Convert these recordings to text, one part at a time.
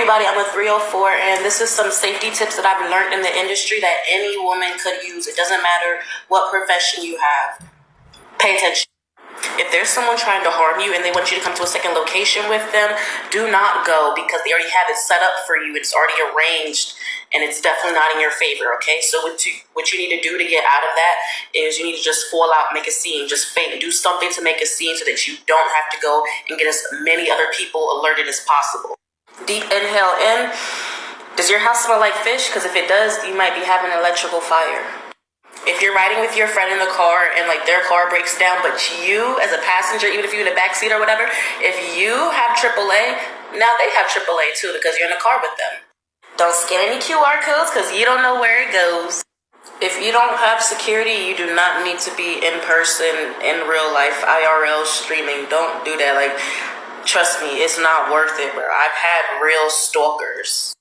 everybody, I'm a 304, and this is some safety tips that I've learned in the industry that any woman could use. It doesn't matter what profession you have. Pay attention. If there's someone trying to harm you and they want you to come to a second location with them, do not go, because they already have it set up for you. It's already arranged, and it's definitely not in your favor, okay? So what you need to do to get out of that is you need to just fall out, make a scene, just fake, do something to make a scene so that you don't have to go and get as many other people alerted as possible. Deep inhale in. Does your house smell like fish? Because if it does, you might be having an electrical fire. If you're riding with your friend in the car and like their car breaks down, but you as a passenger, even if you're in the backseat or whatever, if you have AAA, now they have AAA too because you're in the car with them. Don't scan any QR codes because you don't know where it goes. If you don't have security, you do not need to be in person, in real life, IRL streaming. Don't do that. Like, trust me, it's not worth it, bro. I've had real stalkers.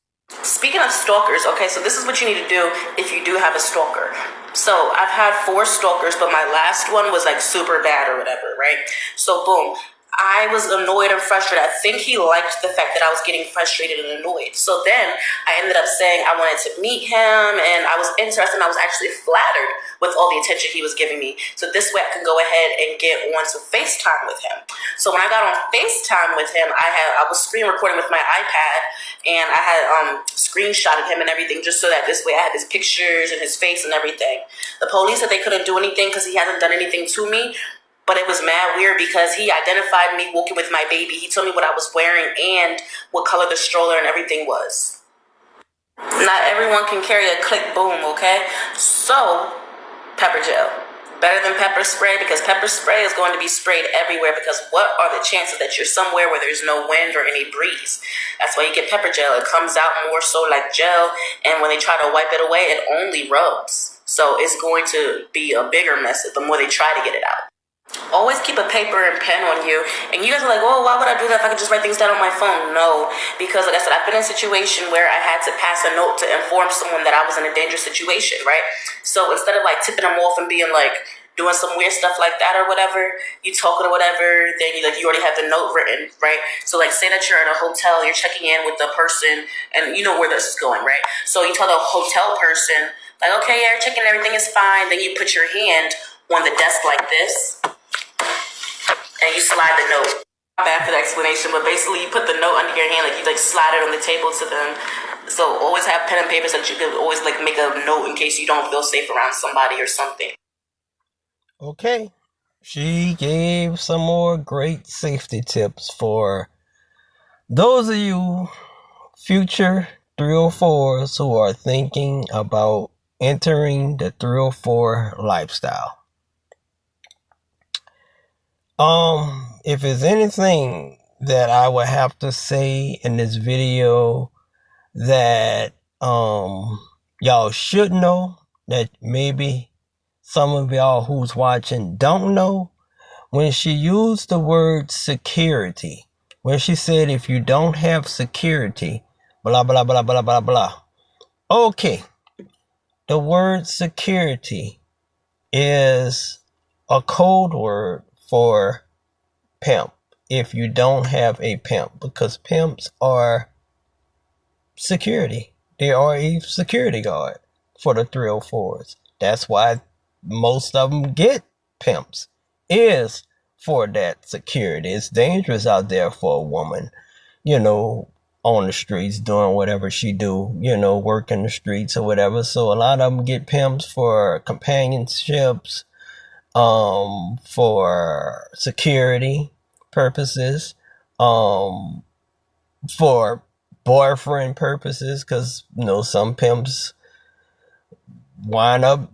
Speaking of stalkers, okay, so this is what you need to do if you do have a stalker. So I've had 4 stalkers, but my last one was like super bad or whatever, right? So boom, I was annoyed and frustrated. I think he liked the fact that I was getting frustrated and annoyed. So then I ended up saying I wanted to meet him, and I was interested, and I was actually flattered with all the attention he was giving me. So this way I can go ahead and get on to FaceTime with him. So when I got on FaceTime with him, I was screen recording with my iPad, and I had screenshotted him and everything, just so that this way I had his pictures and his face and everything. The police said they couldn't do anything because he hasn't done anything to me. But it was mad weird because he identified me walking with my baby. He told me what I was wearing and what color the stroller and everything was. Not everyone can carry a click boom, okay? So, pepper gel. Better than pepper spray, because pepper spray is going to be sprayed everywhere, because what are the chances that you're somewhere where there's no wind or any breeze? That's why you get pepper gel. It comes out more so like gel, and when they try to wipe it away, it only rubs. So it's going to be a bigger mess the more they try to get it out. Always keep a paper and pen on you. And you guys are like, oh, why would I do that if I could just write things down on my phone? No, because like I said, I've been in a situation where I had to pass a note to inform someone that I was in a dangerous situation, right? So instead of like tipping them off and being like doing some weird stuff like that or whatever, you talking or whatever, then you already have the note written, right? So like say that you're at a hotel, you're checking in with the person, and you know where this is going, right? So you tell the hotel person, like, okay, yeah, you're checking, everything is fine. Then you put your hand on the desk like this, and you slide the note. Bad for the explanation, but basically you put the note under your hand, like you like slide it on the table to them. So always have pen and paper so that you can always like make a note in case you don't feel safe around somebody or something. Okay, she gave some more great safety tips for those of you future 304s who are thinking about entering the 304 lifestyle. If there's anything that I would have to say in this video that y'all should know, that maybe some of y'all who's watching don't know, when she used the word security, when she said if you don't have security, blah blah blah blah blah blah. Okay, the word security is a code word for pimp if you don't have a pimp, because pimps are security. They are a security guard for the 304s. That's why most of them get pimps, is for that security. It's dangerous out there for a woman, on the streets doing whatever she do, working the streets or whatever. So a lot of them get pimps for companionships, for security purposes, for boyfriend purposes, because some pimps wind up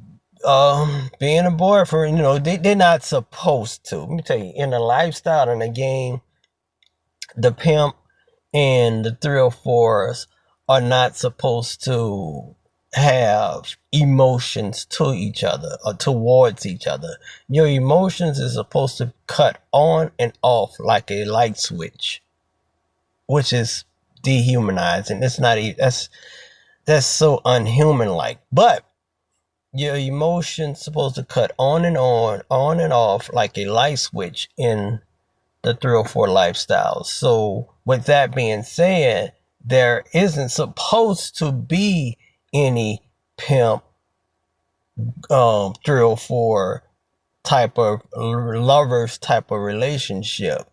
being a boyfriend. They're not supposed to. Let me tell you, in the lifestyle, in the game, the pimp and the 304s are not supposed to have emotions to each other or towards each other. Your emotions is supposed to cut on and off like a light switch, which is dehumanizing. It's not. That's so unhuman like. But your emotions supposed to cut on and off like a light switch in the 304 lifestyle. So with that being said, there isn't supposed to be any pimp 304 type of lovers type of relationship.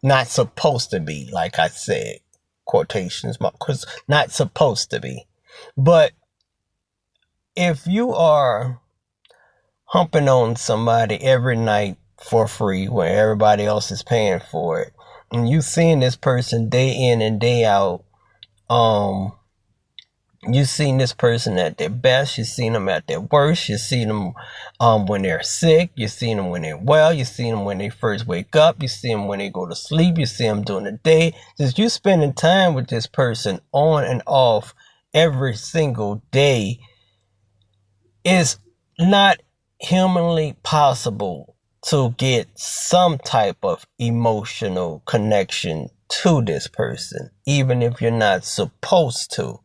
Not supposed to be, like I said, quotations, because not supposed to be. But if you are humping on somebody every night for free when everybody else is paying for it, and you seeing this person day in and day out, you've seen this person at their best, you've seen them at their worst, you've seen them when they're sick, you've seen them when they're well, you've seen them when they first wake up, you see them when they go to sleep, you see them during the day. Just you spending time with this person on and off every single day is not humanly possible to get some type of emotional connection to this person, even if you're not supposed to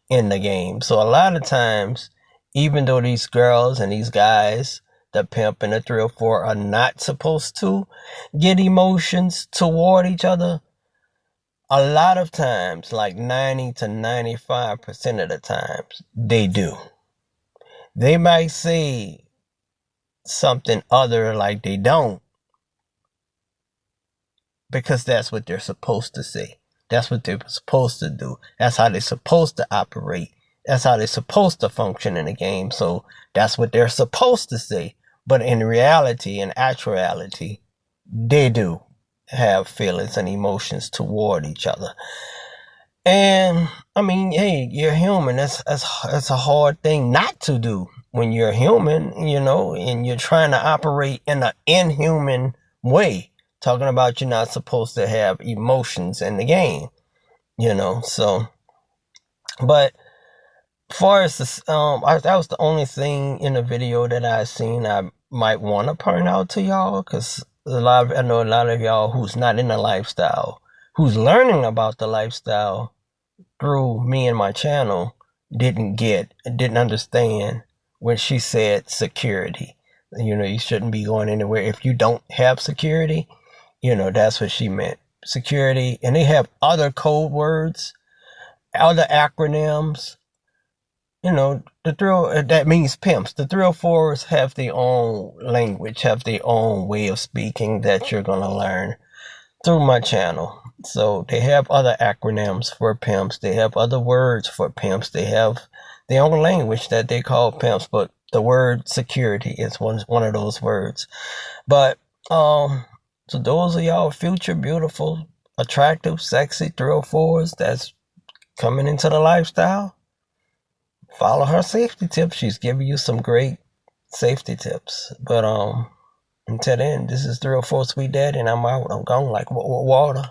in the game. So a lot of times, even though these girls and these guys, the pimp and the 304, are not supposed to get emotions toward each other, a lot of times, like 90 to 95% of the times, they do. They might say something other like they don't, because that's what they're supposed to say. That's what they're supposed to do. That's how they're supposed to operate. That's how they're supposed to function in the game. So that's what they're supposed to say. But in reality, in actuality, they do have feelings and emotions toward each other. And I mean, hey, you're human. That's a hard thing not to do when you're human, and you're trying to operate in an inhuman way. Talking about you're not supposed to have emotions in the game, so. But as far as this, that was the only thing in the video that I seen I might want to point out to y'all, because I know a lot of y'all who's not in the lifestyle, who's learning about the lifestyle through me and my channel, didn't understand when she said security. You shouldn't be going anywhere if you don't have security. That's what she meant. Security. And they have other code words, other acronyms. That means pimps. The 304s have their own language, have their own way of speaking that you're going to learn through my channel. So they have other acronyms for pimps. They have other words for pimps. They have their own language that they call pimps. But the word security is one of those words. But, so those are y'all future beautiful, attractive, sexy 304s that's coming into the lifestyle. Follow her safety tips. She's giving you some great safety tips. But until then, this is 304 Sweet Daddy, and I'm out. I'm gone like water.